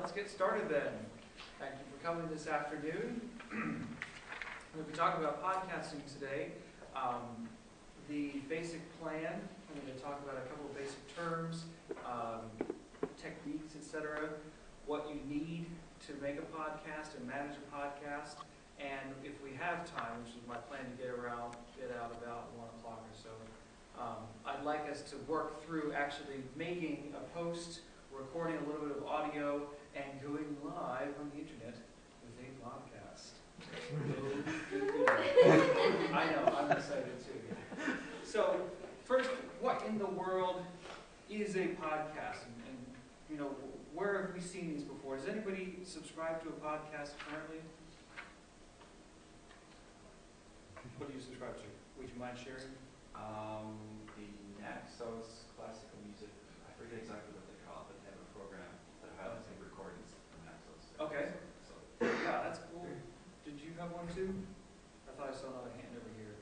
let's get started then. Thank you for coming this afternoon. We're going to be talking about podcasting today. The basic plan, I'm going to talk about a couple of basic terms, techniques, etc., what you need to make a podcast and manage a podcast, and if we have time, which is my plan to get out about 1 o'clock or so, I'd like us to work through actually making a post, recording a little bit of audio, and going live on the internet with a podcast. I know, I'm excited too. So, first, what in the world is a podcast? And you know, where have we seen these before? Does anybody subscribe to a podcast currently? What do you subscribe to? Would you mind sharing? The Naxos classical music, I forget exactly what they call it, but they have a program that highlights the recordings from Naxos. Okay. So, Yeah, that's cool. Did you have one too? I thought I saw another hand over here.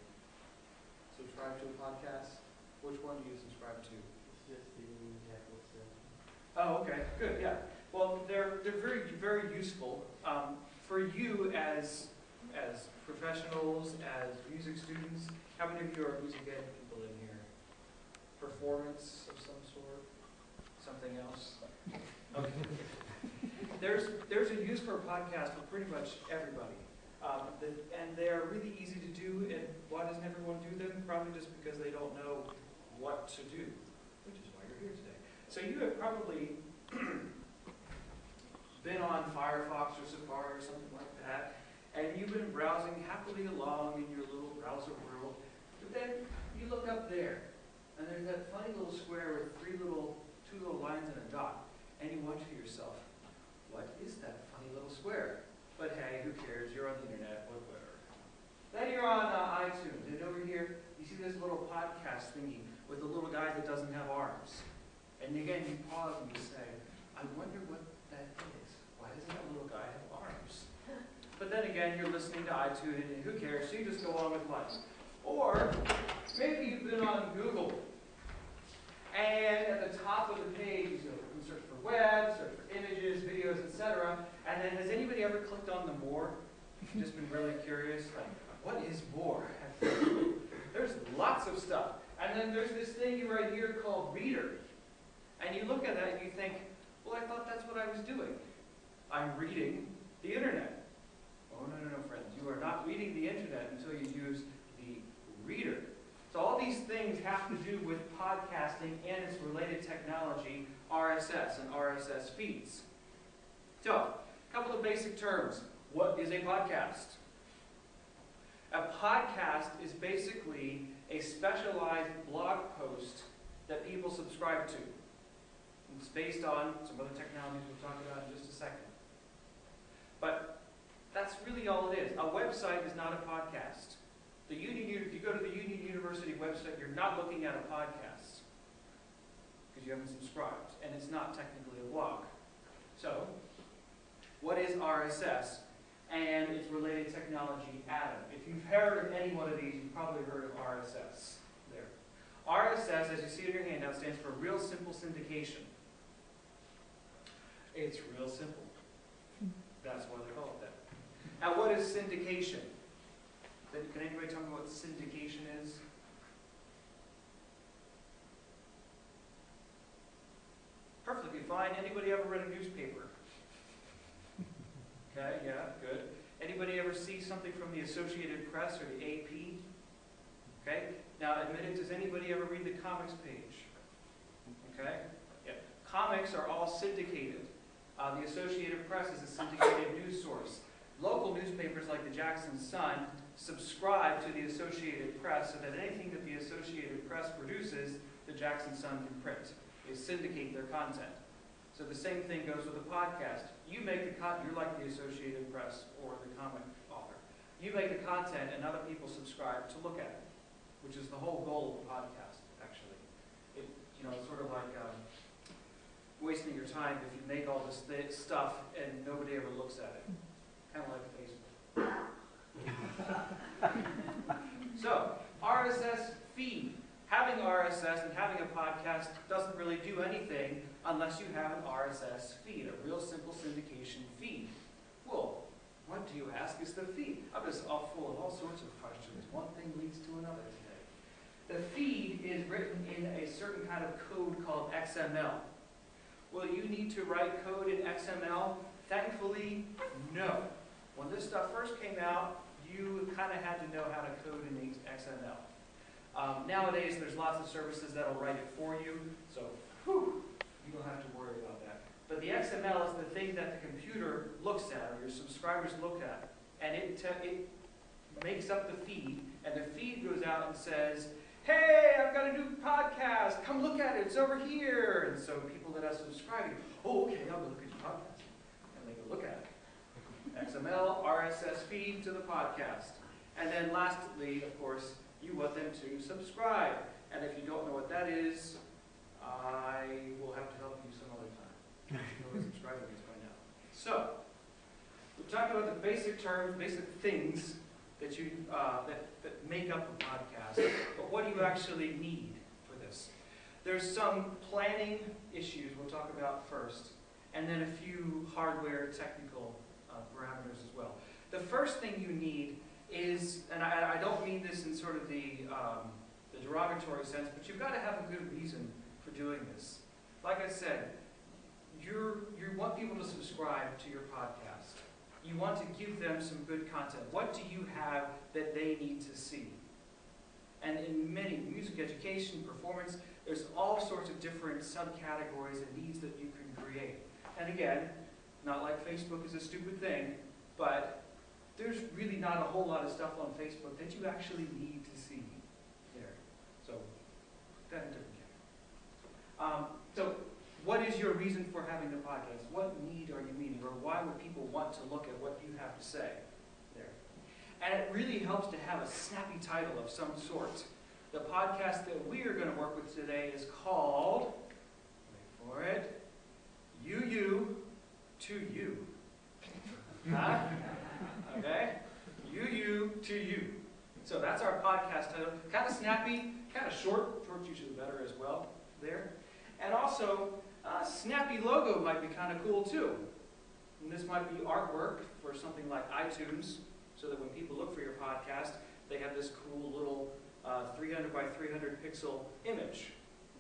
Subscribe to a podcast? Which one do you subscribe to? It's just the Naxos. Oh, okay, good, yeah. Well, they're very, very useful for you as professionals, as music students. How many of you are music ed people in here? Performance of some sort? Something else? Okay. There's a use for a podcast for pretty much everybody. And they're really easy to do, and why doesn't everyone do them? Probably just because they don't know what to do, which is why you're here today. So you have probably been on Firefox or Safari or something like that, and you've been browsing happily along in your little browser world, but then you look up there, and there's that funny little square with two little lines and a dot, and you wonder to yourself, what is that funny little square? But hey, who cares? You're on the internet, whatever. Then you're on iTunes, and over here, you see this little podcast thingy with a little guy that doesn't have arms. And again, you pause and you say, I wonder what that is. Why doesn't that little guy have arms? But then again, you're listening to iTunes, and who cares? So you just go on with life. Or maybe you've been on Google, and at the top of the page, you can search for web, search for images, videos, etc. And then has anybody ever clicked on the more? Just been really curious, like, what is more? There's lots of stuff. And then there's this thing right here called Reader. And you look at that and you think, well, I thought that's what I was doing. I'm reading the internet. Oh, no, friends. You are not reading the internet until you use the reader. So all these things have to do with podcasting and its related technology, RSS and RSS feeds. So, a couple of basic terms. What is a podcast? A podcast is basically a specialized blog post that people subscribe to. It's based on some other technologies we'll talk about in just a second. But that's really all it is. A website is not a podcast. If you go to the Union University website, you're not looking at a podcast because you haven't subscribed, and it's not technically a blog. So, what is RSS and its related technology, Atom? If you've heard of any one of these, you've probably heard of RSS. There. RSS, as you see in your handout, stands for Real Simple Syndication. It's real simple. That's why they call it that. Now, what is syndication? Can anybody tell me what syndication is? Perfectly fine. Anybody ever read a newspaper? Okay, yeah, good. Anybody ever see something from the Associated Press or the AP? Okay. Now, admit it, does anybody ever read the comics page? Okay. Yeah. Comics are all syndicated. The Associated Press is a syndicated news source. Local newspapers like the Jackson Sun subscribe to the Associated Press so that anything that the Associated Press produces, the Jackson Sun can print. They syndicate their content. So the same thing goes with a podcast. You make the content, you're like the Associated Press or the comic author. You make the content and other people subscribe to look at it, which is the whole goal of a podcast, actually. It's sort of like wasting your time if you make all this stuff and nobody ever looks at it. Kind of like Facebook. So, RSS feed. Having RSS and having a podcast doesn't really do anything unless you have an RSS feed, a real simple syndication feed. Well, what do you ask is the feed? I'm just full of all sorts of questions. One thing leads to another today. The feed is written in a certain kind of code called XML. Will you need to write code in XML? Thankfully, no. When this stuff first came out, you kind of had to know how to code in XML. Nowadays, there's lots of services that'll write it for you, so whew, you don't have to worry about that. But the XML is the thing that the computer looks at, or your subscribers look at, and it makes up the feed, and the feed goes out and says, hey, I've got a new podcast, come look at it, it's over here. And so people that are subscribing, oh, okay, I'll go look at your podcast. And they go look at it. XML, RSS feed to the podcast. And then lastly, of course, you want them to subscribe. And if you don't know what that is, I will have to help you some other time. You know what subscribing is by now. So, we've talked about the basic terms, basic things that you that make up a podcast. But what do you actually need for this? There's some planning issues we'll talk about first, and then a few hardware technical parameters as well. The first thing you need is, and I don't mean this in sort of the derogatory sense, but you've got to have a good reason for doing this. Like I said, you want people to subscribe to your podcast. You want to give them some good content. What do you have that they need to see? And in many, music education, performance, there's all sorts of different subcategories and needs that you can create. And again, not like Facebook is a stupid thing, but there's really not a whole lot of stuff on Facebook that you actually need to see there. So, put that in a different category. So, what is your reason for having the podcast? What need are you meeting? Or why would people want to look at what you have to say there? And it really helps to have a snappy title of some sort. The podcast that we are going to work with today is called, wait for it, You to You. Huh? Okay? You to You. So that's our podcast title. Kind of snappy, kind of short. Short's usually better as well there. And also, snappy logo might be kind of cool too. And this might be artwork for something like iTunes, so that when people look for your podcast, they have this cool little 300 by 300 pixel image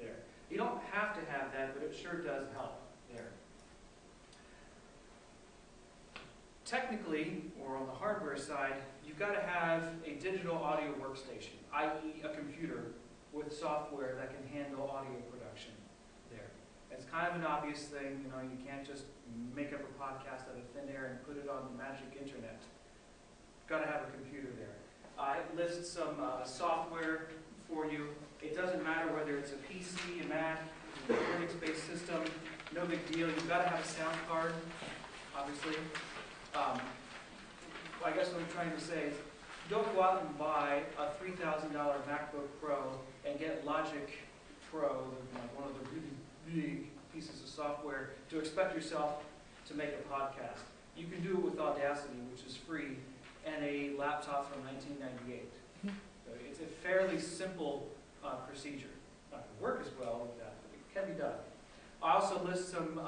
there. You don't have to have that, but it sure does help there. Technically, or on the hardware side, you've got to have a digital audio workstation, i.e. a computer with software that can handle audio production there. It's kind of an obvious thing, you know, you can't just make up a podcast out of thin air and put it on the magic internet. You've got to have a computer there. It lists some software for you. It doesn't matter whether it's a PC, a Mac, a Linux-based system, no big deal. You've got to have a sound card, obviously. I guess what I'm trying to say is, don't go out and buy a $3,000 MacBook Pro and get Logic Pro, like one of the really big pieces of software, to expect yourself to make a podcast. You can do it with Audacity, which is free, and a laptop from 1998. So it's a fairly simple procedure. Not going to work as well with that, but it can be done. I also list some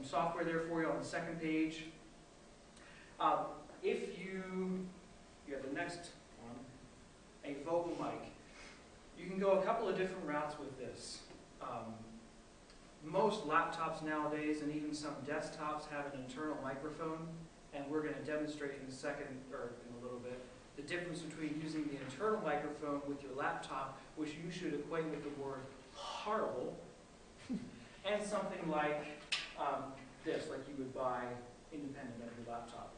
software there for you on the second page. If you have the next one, a vocal mic, you can go a couple of different routes with this. Most laptops nowadays, and even some desktops, have an internal microphone, and we're going to demonstrate in a second, or in a little bit, the difference between using the internal microphone with your laptop, which you should equate with the word horrible, and something like this, like you would buy independent of your laptop.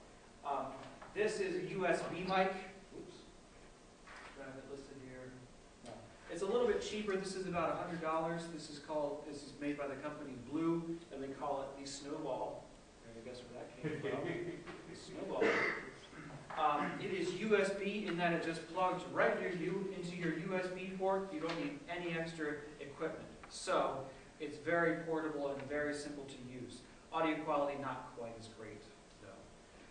This is a USB mic. Oops. Do I have it listed here? No. It's a little bit cheaper. This is about $100. This is made by the company Blue, and they call it the Snowball. I guess where that came from. The Snowball. It is USB in that it just plugs right into your USB port. You don't need any extra equipment. So it's very portable and very simple to use. Audio quality not quite as great, though.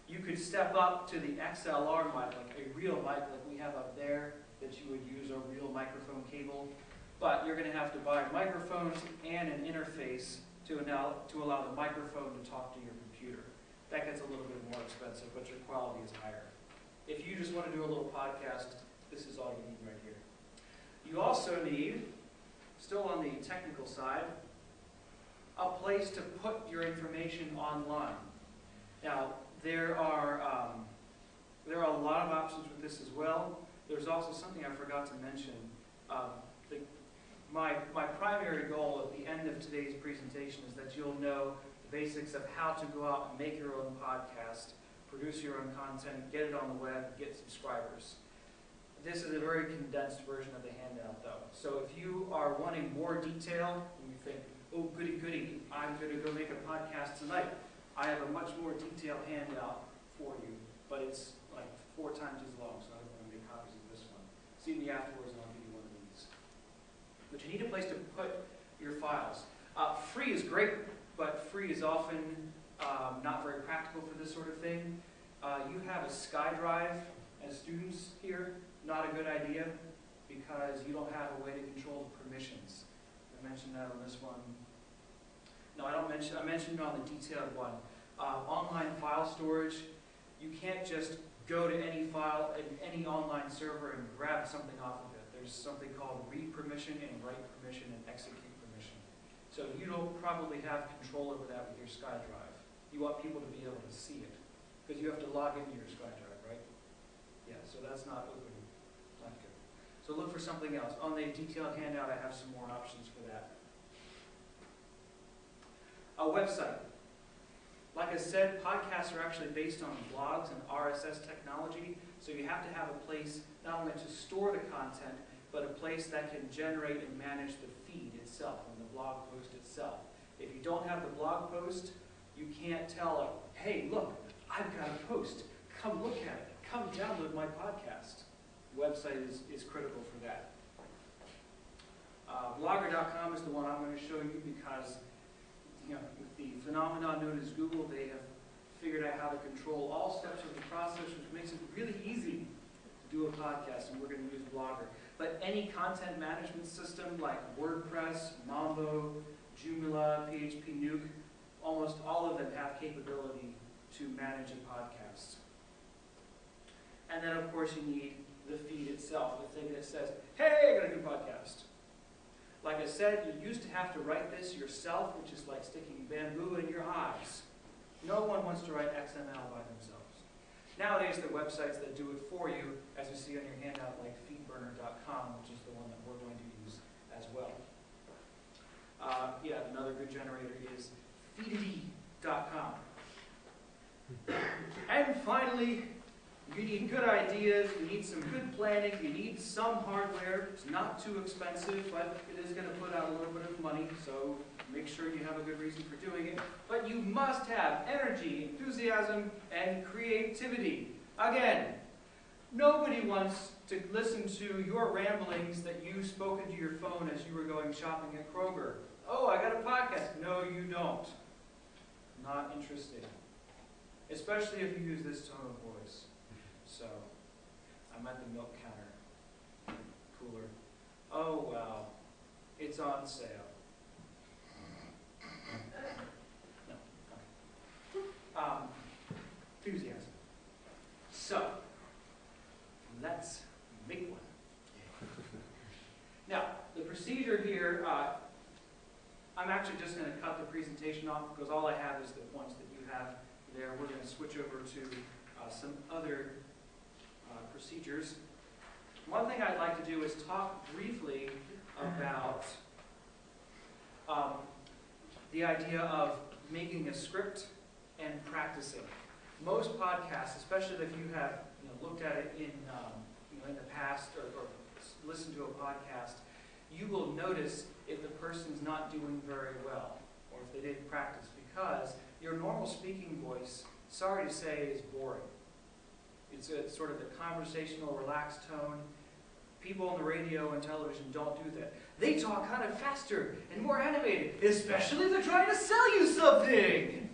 You could step up to the XLR mic, like a real mic like we have up there, that you would use a real microphone cable. But you're going to have to buy microphones and an interface to allow the microphone to talk to your computer. That gets a little bit more expensive, but your quality is higher. If you just want to do a little podcast, this is all you need right here. You also need, still on the technical side, a place to put your information online. Now, there are a lot of options with this as well. There's also something I forgot to mention. My primary goal at the end of today's presentation is that you'll know the basics of how to go out and make your own podcast, produce your own content, get it on the web, get subscribers. This is a very condensed version of the handout, though. So if you are wanting more detail, and you think, oh, goody goody, I'm going to go make a podcast tonight, I have a much more detailed handout for you, but it's like 4 times as long, so I don't want to make copies of this one. See me afterwards and I'll give you one of these. But you need a place to put your files. Free is great, but free is often not very practical for this sort of thing. You have a SkyDrive as students here, not a good idea because you don't have a way to control the permissions. I mentioned that on this one. No, I mentioned it on the detailed one. Online file storage, you can't just go to any file in any online server and grab something off of it. There's something called read permission and write permission and execute permission. So you don't probably have control over that with your SkyDrive. You want people to be able to see it because you have to log into your SkyDrive, right? Yeah, so that's not open. Not good. So look for something else. On the detailed handout, I have some more options for that. A website. Like I said, podcasts are actually based on blogs and RSS technology, so you have to have a place not only to store the content, but a place that can generate and manage the feed itself and the blog post itself. If you don't have the blog post, you can't tell, hey, look, I've got a post. Come look at it. Come download my podcast. The website is critical for that. Blogger.com is the one I'm going to show you because with the phenomenon known as Google, they have figured out how to control all steps of the process, which makes it really easy to do a podcast, and we're going to use Blogger. But any content management system like WordPress, Mambo, Joomla, PHP Nuke, almost all of them have capability to manage a podcast. And then, of course, you need the feed itself, the thing that says, hey, I got a new podcast. Like I said, you used to have to write this yourself, which is like sticking bamboo in your eyes. No one wants to write XML by themselves. Nowadays, there are websites that do it for you, as you see on your handout, like Feedburner.com, which is the one that we're going to use as well. Another good generator is Feedity.com. And finally, you need good ideas, you need some good planning, you need some hardware. It's not too expensive, but it is going to put out a little bit of money, so make sure you have a good reason for doing it. But you must have energy, enthusiasm, and creativity. Again, nobody wants to listen to your ramblings that you spoke into your phone as you were going shopping at Kroger. Oh, I got a podcast. No, you don't. Not interested. Especially if you use this tone of voice. So, I'm at the milk counter. Cooler. Oh, well, it's on sale. No. Okay. Enthusiasm. So, let's make one. Now, the procedure here, I'm actually just going to cut the presentation off because all I have is the points that you have there. We're going to switch over to some other procedures. One thing I'd like to do is talk briefly about the idea of making a script and practicing. Most podcasts, especially if you have looked at it in the past or listened to a podcast, you will notice if the person's not doing very well or if they didn't practice because your normal speaking voice, sorry to say, is boring. It's sort of a conversational, relaxed tone. People on the radio and television don't do that. They talk kind of faster and more animated, especially if they're trying to sell you something.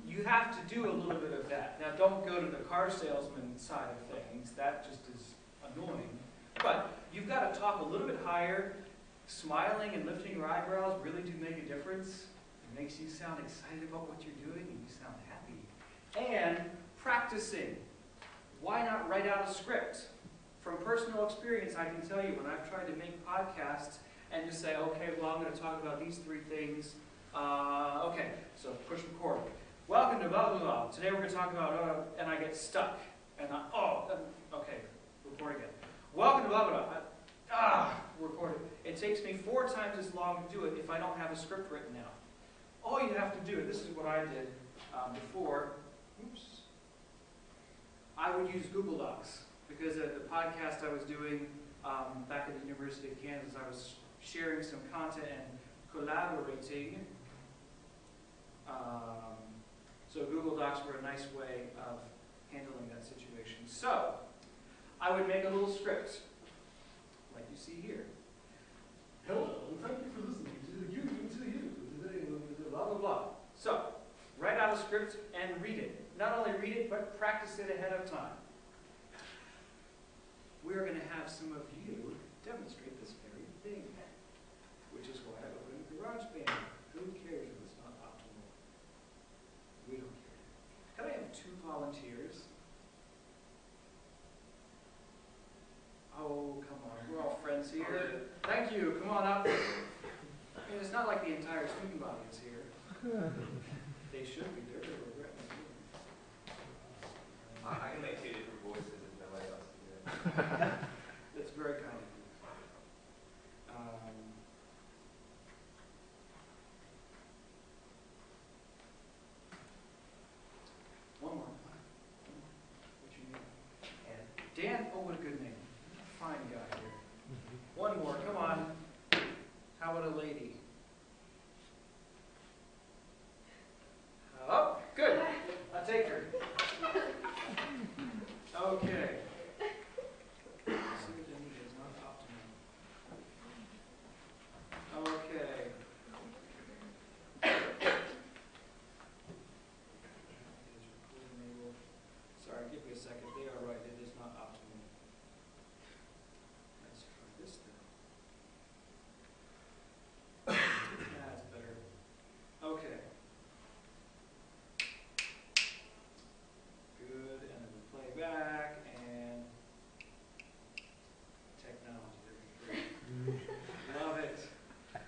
You have to do a little bit of that. Now, don't go to the car salesman side of things. That just is annoying. But you've got to talk a little bit higher, Smiling and lifting your eyebrows really do make a difference. It makes you sound excited about what you're doing and you sound happy. And practicing. Why not write out a script? From personal experience, I can tell you when I've tried to make podcasts and just say, okay, well, I'm going to talk about these 3 things. Okay, so push record. Welcome to blah, blah, blah. Today we're going to talk about, and I get stuck. And okay, record again. Welcome to blah, blah, blah. Record it. It takes me 4 times as long to do it if I don't have a script written out. All you have to do, and this is what I did before, I would use Google Docs. Because at the podcast I was doing back at the University of Kansas, I was sharing some content and collaborating. So Google Docs were a nice way of handling that situation. So I would make a little script, like you see here. Hello, thank you for listening to you today, blah, blah, blah. So write out a script and read it. Not only read it, but practice it ahead of time. We're going to have some of you demonstrate this very thing, which is why I opened GarageBand. Who cares if it's not optimal? We don't care. Can I have 2 volunteers? Oh, come on. We're all friends here. Thank you. Come on up. I mean, it's not like the entire student body is here. They should be. They're going to regret this. I can make 2 different voices if nobody else can do it. That's very kind of you. One more. What's your name? Dan. Oh, what a good name. Fine guy here. One more. Come on. How about a lady? Oh, good. I'll take her. Okay. Okay. Sorry, give me a second. They are right. It is not optimal. Let's try this then. That's better. Okay. Good. And then we play back and technology. Love it.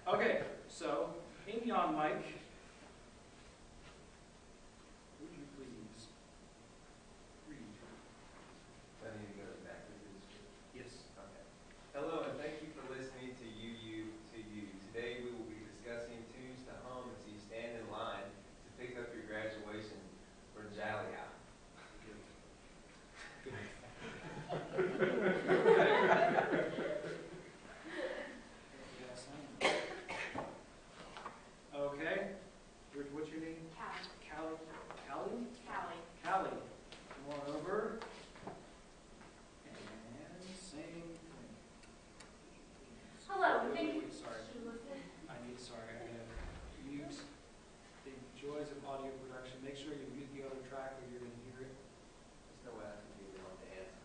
Okay, so in yon mic, would you please read? I need to go back to this. Yes. Okay. Hello, and thank you for listening to You. Today we will be discussing tunes to hum as you stand in line to pick up your graduation for Jalia. Okay. What's your name? Callie. Callie? Callie. Callie. Come on over. And same thing. Hello, thank you. Wait, sorry. Sorry, I gotta mute the joys of audio production. Make sure you mute the other track or you're gonna hear it. There's no way I can do it on dance.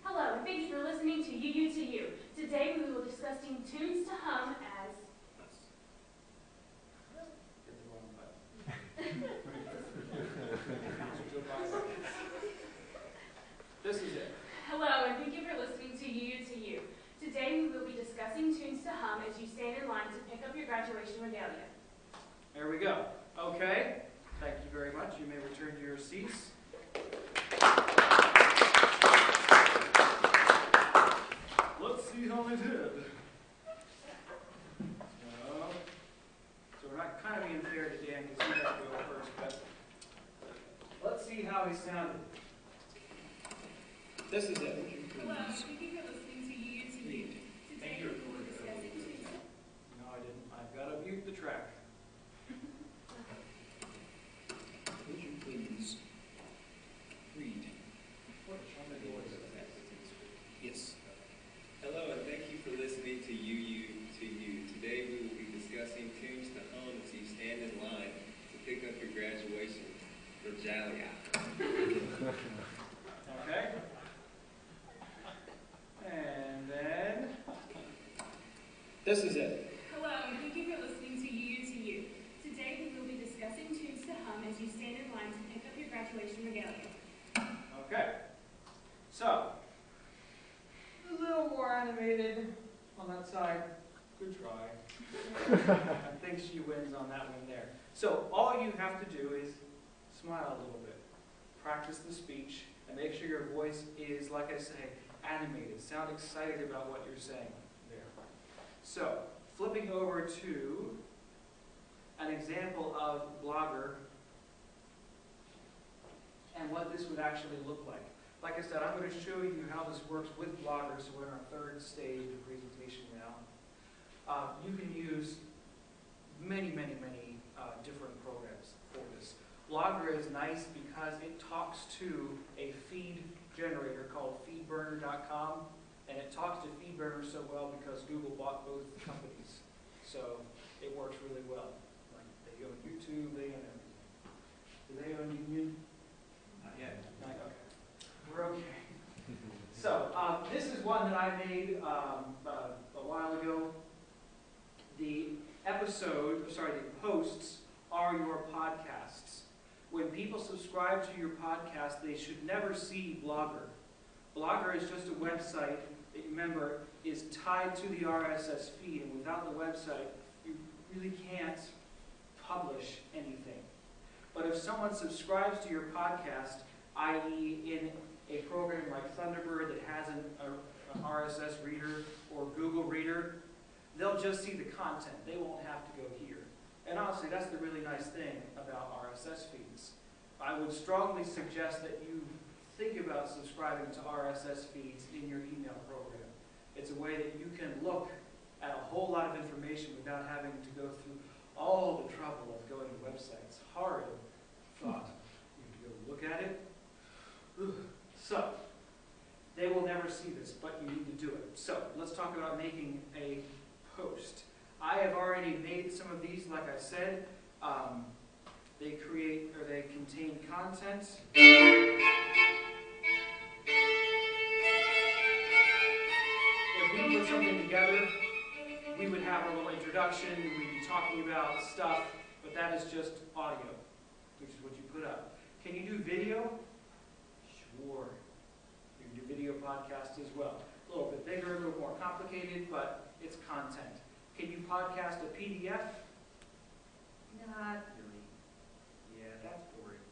Hello, and thank you for listening to You. Today we will be discussing tunes to hum as Hit the wrong button. This is it. Hello, and thank you for listening to You. Today we will be discussing tunes to hum as you stand in line to pick up your graduation regalia. There we go. Okay. Thank you very much. You may return to your seats. Let's see how they did. So we're not kind of being fair to Dan because he had to go first, but let's see how he sounded. This is it. Hello, thank you for listening to You. Today we will be discussing tunes. No, I didn't. I've got to mute the track. Would you please read? Yes. Hello, and thank you for listening to You. Today we will be discussing tunes to hum as you stand in line to pick up your graduation for Jalia. Okay. And then again. Okay. So, a little more animated on that side. Good try. I think she wins on that one there. So all you have to do is smile a little bit. Practice the speech and make sure your voice is, like I say, animated. Sound excited about what you're saying there. So, flipping over to an example of Blogger and what this would actually look like. Like I said, I'm going to show you how this works with Blogger, so we're in our third stage of presentation now. You can use many different programs for this. Blogger is nice because it talks to a feed generator called Feedburner.com, and it talks to Feedburner so well because Google bought both companies. So it works really well. Like they own YouTube, they own everything. Do they own Union? Not yet. Not, okay. We're okay. So this is one that I made a while ago. The posts are your podcasts. When people subscribe to your podcast, they should never see Blogger. Blogger is just a website that, remember, is tied to the RSS feed, and without the website, you really can't publish anything. But if someone subscribes to your podcast, i.e. in a program like Thunderbird that has an RSS reader or Google Reader, they'll just see the content. They won't have to go here. And honestly, that's the really nice thing about RSS feeds. I would strongly suggest that you think about subscribing to RSS feeds in your email program. It's a way that you can look at a whole lot of information without having to go through all the trouble of going to websites. Hard thought. You have to go look at it. Ugh. So, they will never see this, but you need to do it. So, let's talk about making a post. I have already made some of these, like I said. They contain content. If we put something together, we would have a little introduction, and we'd be talking about stuff, but that is just audio, which is what you put up. Can you do video? Sure. You can do video podcasts as well. A little bit bigger, a little more complicated, but it's content. Can you podcast a PDF? Not really. Yeah, that's boring.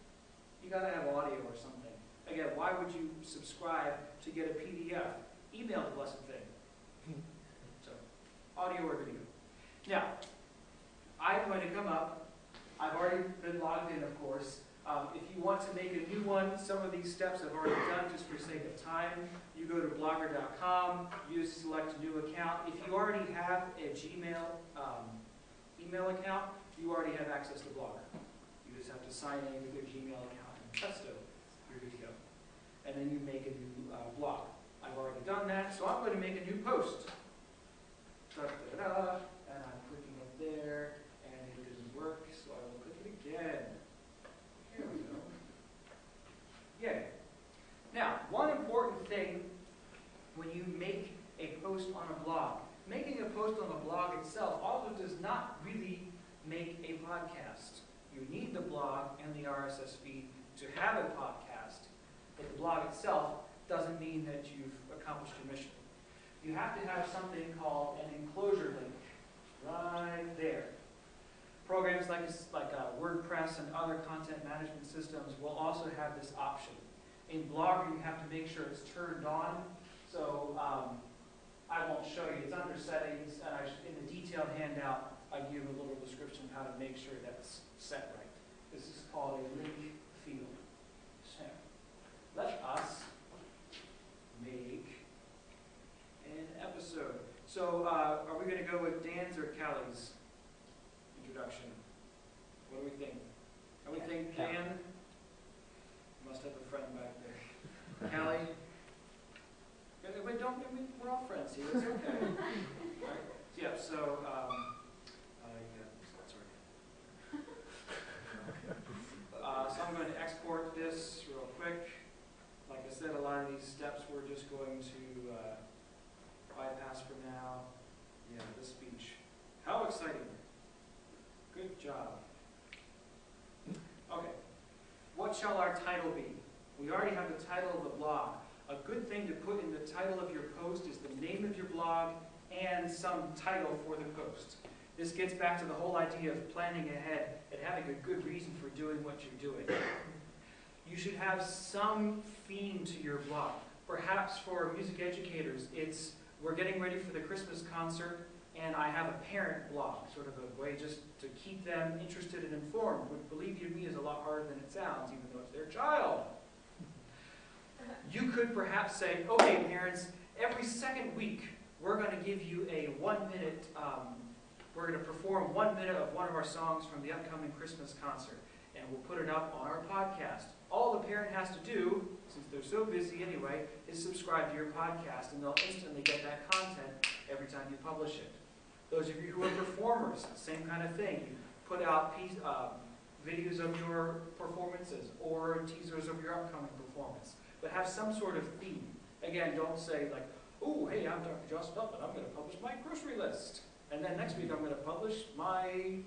You gotta have audio or something. Again, why would you subscribe to get a PDF? Email the blessed thing. So, audio or video. Now, I'm going to come up. I've already been logged in, of course. If you want to make a new one, some of these steps I've already done just for sake of time. You go to blogger.com, you select new account. If you already have a Gmail email account, you already have access to Blogger. You just have to sign in with your Gmail account, and presto, you're good to go. And then you make a new blog. I've already done that, so I'm going to make a new post. Da-da-da-da, and I'm clicking it there, and it didn't work, so I will click it again. Here we go. Yay. Now, one important thing when you make a post on a blog, making a post on the blog itself also does not really make a podcast. You need the blog and the RSS feed to have a podcast, but the blog itself doesn't mean that you've accomplished your mission. You have to have something called an enclosure link right there. Programs like WordPress and other content management systems will also have this option. In Blogger, you have to make sure it's turned on. So I won't show you. It's under settings, and in the detailed handout, I give a little description of how to make sure that's set right. This is called a link field. So let us make an episode. So are we going to go with Dan's or Callie's introduction? What do we think? Are we think Dan? Must have a friend back there. Callie? Wait, don't, we're all friends here. It's okay. All right. Yeah, so, so I'm going to export this real quick. Like I said, a lot of these steps we're just going to bypass for now. Yeah, the speech. How exciting. Good job. Okay. What what shall our title be? We already have the title of the blog. A good thing to put in the title of your post is the name of your blog and some title for the post. This gets back to the whole idea of planning ahead and having a good reason for doing what you're doing. You should have some theme to your blog. Perhaps for music educators, it's we're getting ready for the Christmas concert and I have a parent blog, sort of a way just to keep them interested and informed, which, believe you me, is a lot harder than it sounds, even though it's their child. You could perhaps say, okay, parents, every second week, we're going to give you a 1-minute, we're going to perform 1 minute of one of our songs from the upcoming Christmas concert, and we'll put it up on our podcast. All the parent has to do, since they're so busy anyway, is subscribe to your podcast, and they'll instantly get that content every time you publish it. Those of you who are performers, same kind of thing. You put out videos of your performances or teasers of your upcoming performance, but have some sort of theme. Again, don't say like, oh, hey, I'm Dr. Joss Feldman, I'm going to publish my grocery list. And then next week I'm going to publish my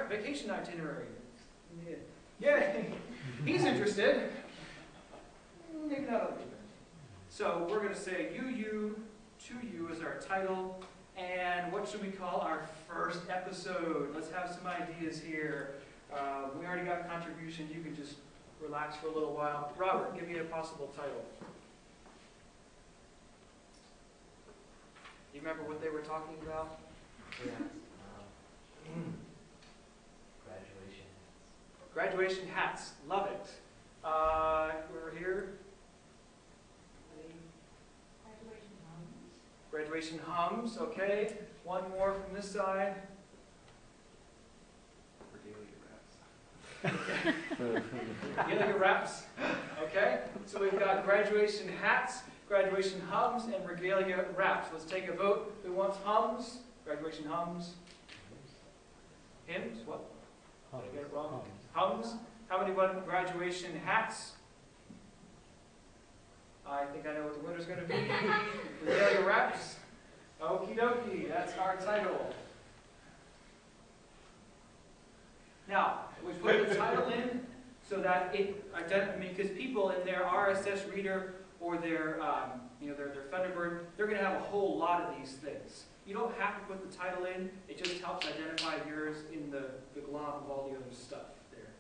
vacation itinerary. Yay! He's interested. Maybe not other people. So we're going to say you, to you is our title. And what should we call our first episode? Let's have some ideas here. We already got contributions. You can just relax for a little while. Robert, give me a possible title. You remember what they were talking about? Yeah. Graduation. Graduation hats. Love it. Over here. Graduation hums. Okay. One more from this side. Regalia wraps. Okay. So we've got graduation hats, graduation hums, and regalia wraps. Let's take a vote. Who wants hums? Graduation hums. Hymns? What? Did I get it wrong? Hums. How many want graduation hats? I think I know what the winner's going to be. Regalia wraps. Okie dokie. That's our title. Now, we put the title in so that it because people in their RSS reader or their their Thunderbird, they're going to have a whole lot of these things. You don't have to put the title in. It just helps identify yours in the glob of all the other stuff there.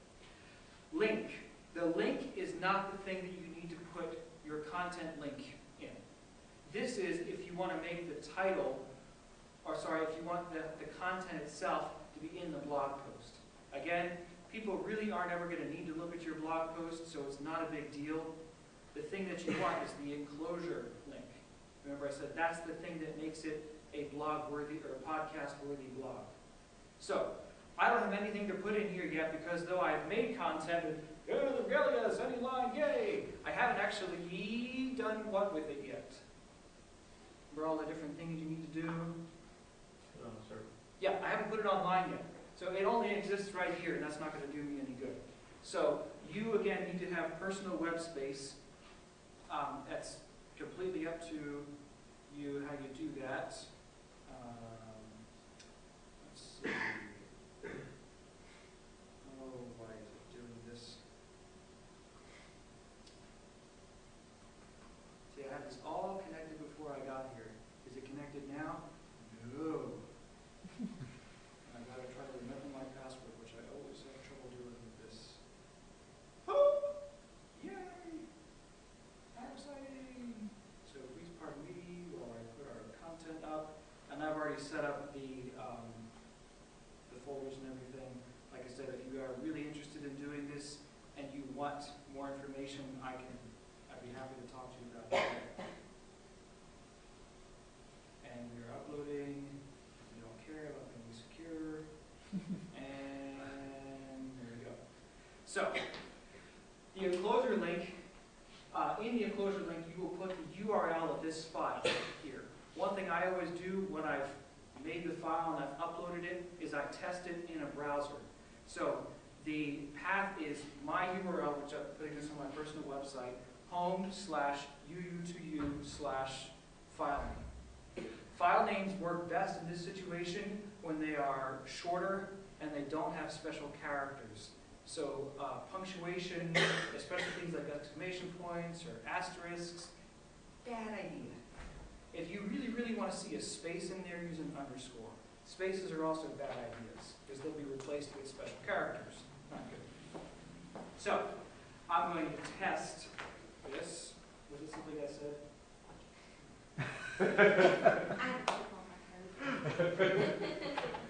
Link. The link is not the thing that you need to put your content link in. This is if you want to make the title, if you want the content itself to be in the blog post. Again, people really aren't ever going to need to look at your blog post, so it's not a big deal. The thing that you want is the enclosure link. Remember I said that's the thing that makes it a blog-worthy or a podcast-worthy blog. So, I don't have anything to put in here yet because though I've made content and the regalia, sunny line, yay! I haven't actually done what with it yet. Remember all the different things you need to do? Put on a circle. Yeah, I haven't put it online yet. So it only exists right here, and that's not going to do me any good. So you, again, need to have personal web space. That's completely up to you how you do that. Let's see. Oh, why is it doing this? See, I had this all connected before I got here. Is it connected now? No. I gotta try to remember my password, which I always have trouble doing with this. Oh! Yay! How exciting! So please pardon me while I put our content up. And I've already set up the folders and everything. Like I said, if you are really interested in doing this and you want more information, I'd be happy to talk to you about it. And we're uploading. We don't care about being secure. And there we go. So, the enclosure link, in the enclosure link, you will put the URL of this file here. One thing I always do when I've made the file and I've uploaded it is I test it in a browser. So, the path is my URL, which I'm putting this on my personal website, home/uu2u/file name. File names work best in this situation when they are shorter and they don't have special characters. So punctuation, especially things like exclamation points or asterisks, bad idea. If you really, really want to see a space in there, use an underscore. Spaces are also bad ideas because they'll be replaced with special characters. Not good. So I'm going to test this. Was it something I said?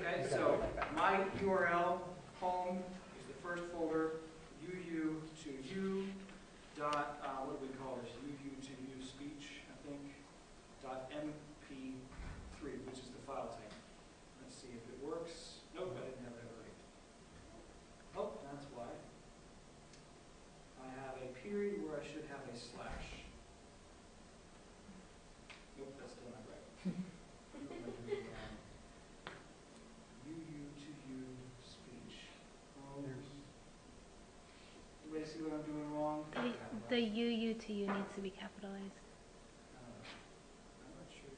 Okay, so my URL home is the first folder. UU to U dot what do we call this? UU to U speech, I think. Dot MP3, which is the file type. Let's see if it works. Nope, I didn't have that right. Oh, that's why. I have a period where I should have a slash. Nope, that's still not right. UU to U speech. Everybody see what I'm doing wrong? The UU to U needs to be capitalized. I'm not sure.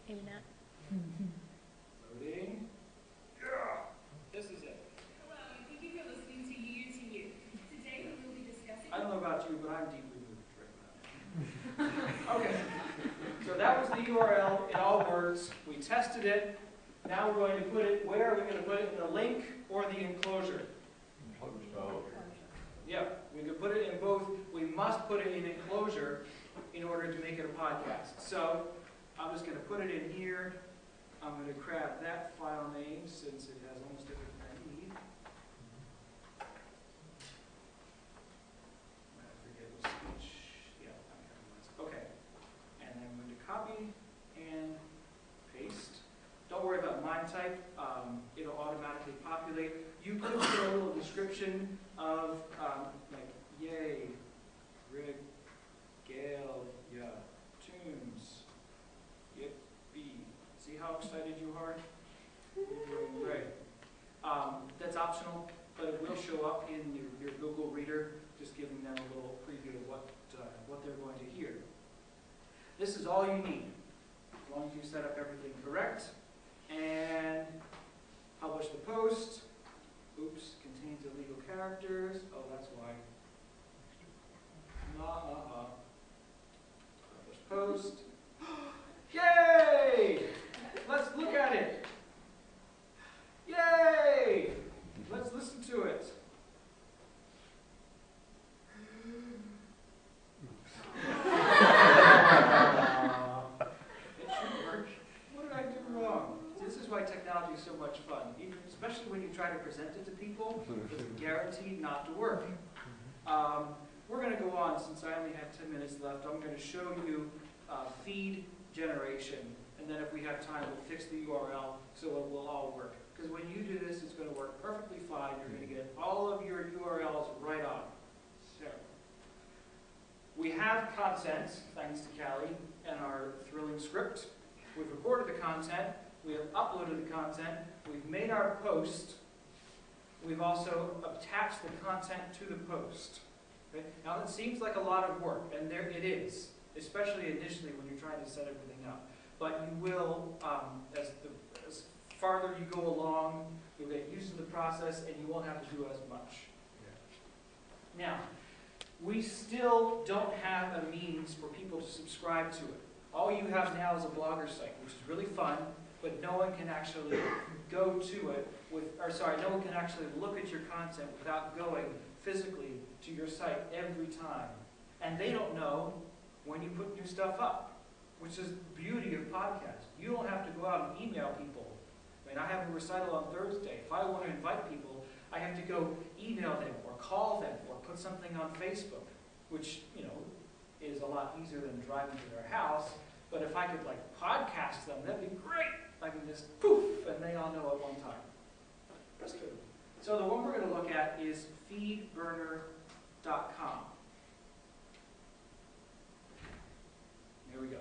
Maybe not. Loading. Yeah! This is it. Hello, and thank you for listening to You to You. Today we will be discussing... I don't know about you, but I'm deeply moved right now. Okay. So that was the URL. It all works. We tested it. Now we're going to put it, where are we going to put it? In the link or the enclosure? Yeah, we could put it in both. We must put it in enclosure in order to make it a podcast. So I'm just going to put it in here. I'm going to grab that file name since it has almost everything I need. I forget what speech. Yeah, okay. And then I'm going to copy and paste. Don't worry about MIME type. It'll automatically populate. You could put a little description of like, yay, rig, gale, yeah, tunes, yippee. See how excited you are? You're doing great. That's optional, but it will show up in your Google Reader, just giving them a little preview of what they're going to hear. This is all you need, as long as you set up everything correct. And publish the post. Oops, contains illegal characters. Oh, that's why. Publish post. Yay! Let's look at it. Yay! Let's listen to it. It should work. What did I do wrong? This is why technology is so much fun, especially when you try to present it to people. It's guaranteed not to work. We're going to go on, since I only have 10 minutes left. I'm going to show you feed generation, and then if we have time, we'll fix the URL so it will all work. Because when you do this, it's going to work perfectly fine. You're going to get all of your URLs right on. So, we have content, thanks to Callie and our thrilling script. We've recorded the content. We have uploaded the content. We've made our post. We've also attached the content to the post. Okay? Now that seems like a lot of work, and there it is, especially initially when you're trying to set everything up. But you will, as farther you go along, you'll get used to the process, and you won't have to do as much. Yeah. Now, we still don't have a means for people to subscribe to it. All you have now is a Blogger site, which is really fun, but no one can actually go to it no one can actually look at your content without going physically to your site every time. And they don't know when you put new stuff up, which is the beauty of podcasts. You don't have to go out and email people. I mean, I have a recital on Thursday. If I want to invite people, I have to go email them or call them or put something on Facebook, which, you know, is a lot easier than driving to their house. But if I could, like, podcast them, that'd be great. I can just poof, and they all know at one time. That's good. So the one we're going to look at is feedburner.com. Here we go.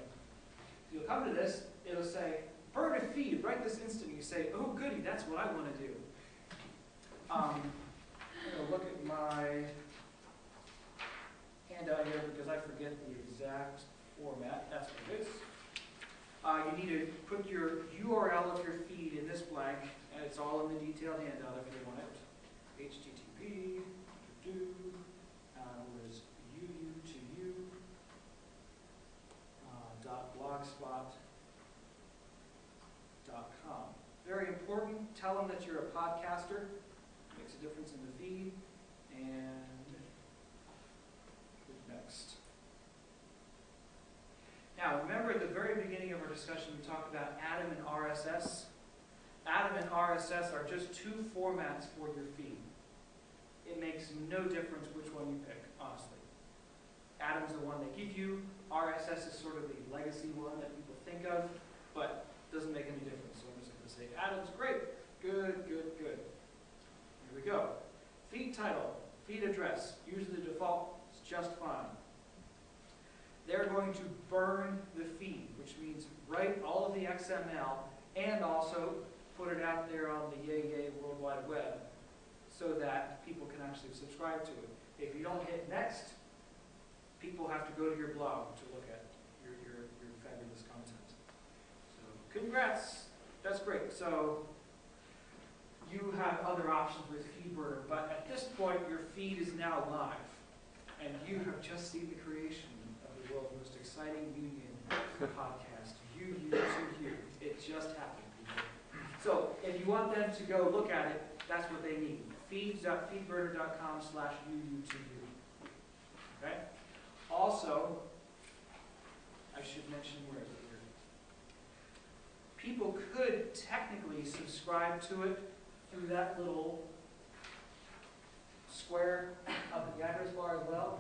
You'll come to this, it'll say, burn a feed right this instant. You say, oh goody, that's what I want to do. I'm going to look at my handout here because I forget the exact format. That's what it is. You need to put your URL of your feed in this blank, and it's all in the detailed handout if you want it. HTTP, where's UU2U, .blogspot.com. Very important, tell them that you're a podcaster. Makes a difference in the feed. And next. Now, remember at the very beginning of our discussion, we talked about Atom and RSS. Atom and RSS are just two formats for your feed. It makes no difference which one you pick, honestly. Atom's the one they give you. RSS is sort of the legacy one that people think of, but doesn't make any difference. So I'm just going to say Atom's great. Good, good, good. Here we go. Feed title, feed address. Use the default. It's just fine. They're going to burn the feed, which means write all of the XML and also put it out there on the Yay World Wide Web so that people can actually subscribe to it. If you don't hit next, people have to go to your blog to look at your fabulous content. So congrats, that's great. So you have other options with Feedburner, but at this point your feed is now live, and you have just seen the creation of the world's most exciting union podcast, UU2U. It just happened, people. So if you want them to go look at it, that's what they need. feeds.feedburner.com/UU2U. Okay? Also, I should mention where it's here. People could technically subscribe to it through that little square up the address bar as well.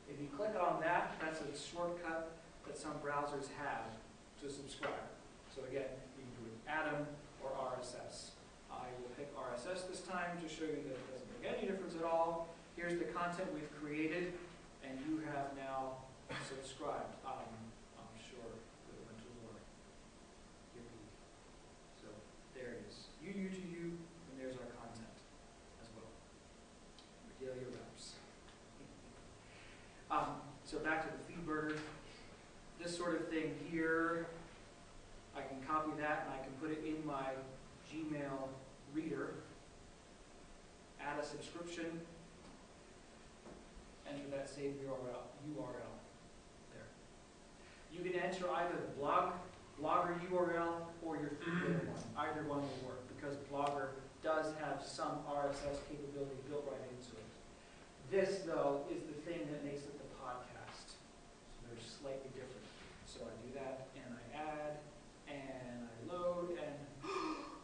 If you click on that, that's a shortcut that some browsers have to subscribe. So again, you can do it Atom or RSS. I will pick RSS this time to show you that it doesn't make any difference at all. Here's the content we've created, and you have now subscribed. I'm sure that it went to war. Yippee. So there it is. UU2U, and there's our content as well. Regalia reps. So back to the Feedburner. This sort of thing here, I can copy that and I can put it in my Gmail reader, add a subscription, enter that same URL there. You can enter either the Blogger URL or your Feedburner one. Either one will work because Blogger does have some RSS capability built right into it. This, though, is the thing that makes it the podcast. So they're slightly different. So I do that, and I add, and I load, and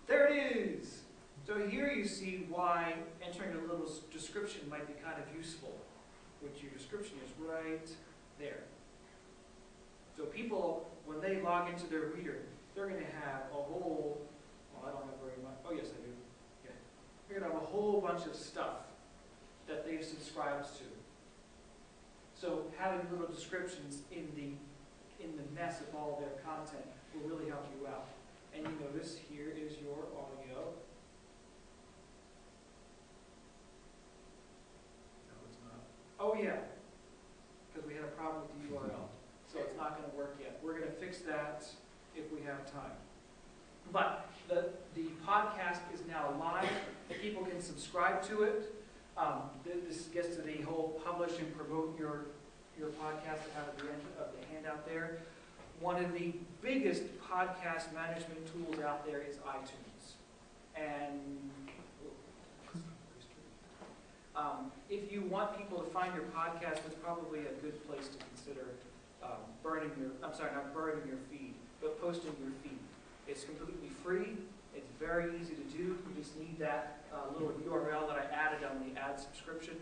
there it is! So here you see why entering a little description might be kind of useful, which your description is right there. So people, when they log into their reader, they're going to have a whole, well, I don't have very much, oh yes I do, yeah. They're going to have a whole bunch of stuff that they've subscribed to. So having little descriptions in the mess of all their content will really help you out. And you notice here is your audio. No, it's not. Oh yeah, because we had a problem with the URL. So it's not going to work yet. We're going to fix that if we have time. But the podcast is now live. People can subscribe to it. This gets to the whole publish and promote your podcast out of the end of the handout there. One of the biggest podcast management tools out there is iTunes. And if you want people to find your podcast, it's probably a good place to consider not burning your feed, but posting your feed. It's completely free. It's very easy to do. You just need that little URL that I added on the ad subscription.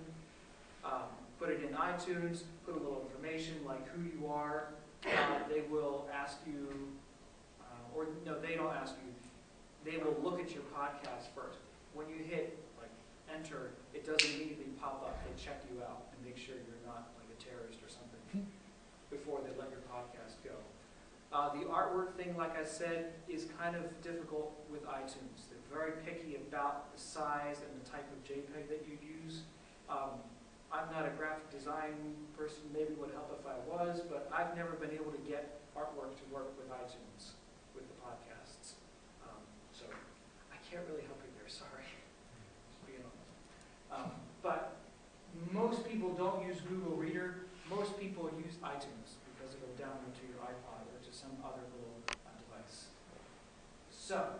Put it in iTunes, put a little information like who you are. They will ask you, or no, they don't ask you. They will look at your podcast first. When you hit like enter, it doesn't immediately pop up. They check you out and make sure you're not like a terrorist or something before they let your podcast go. The artwork thing, like I said, is kind of difficult with iTunes. They're very picky about the size and the type of JPEG that you use. I'm not a graphic design person, maybe it would help if I was, but I've never been able to get artwork to work with iTunes. most people don't use Google Reader. Most people use iTunes because it'll download to your iPod or to some other little device. So,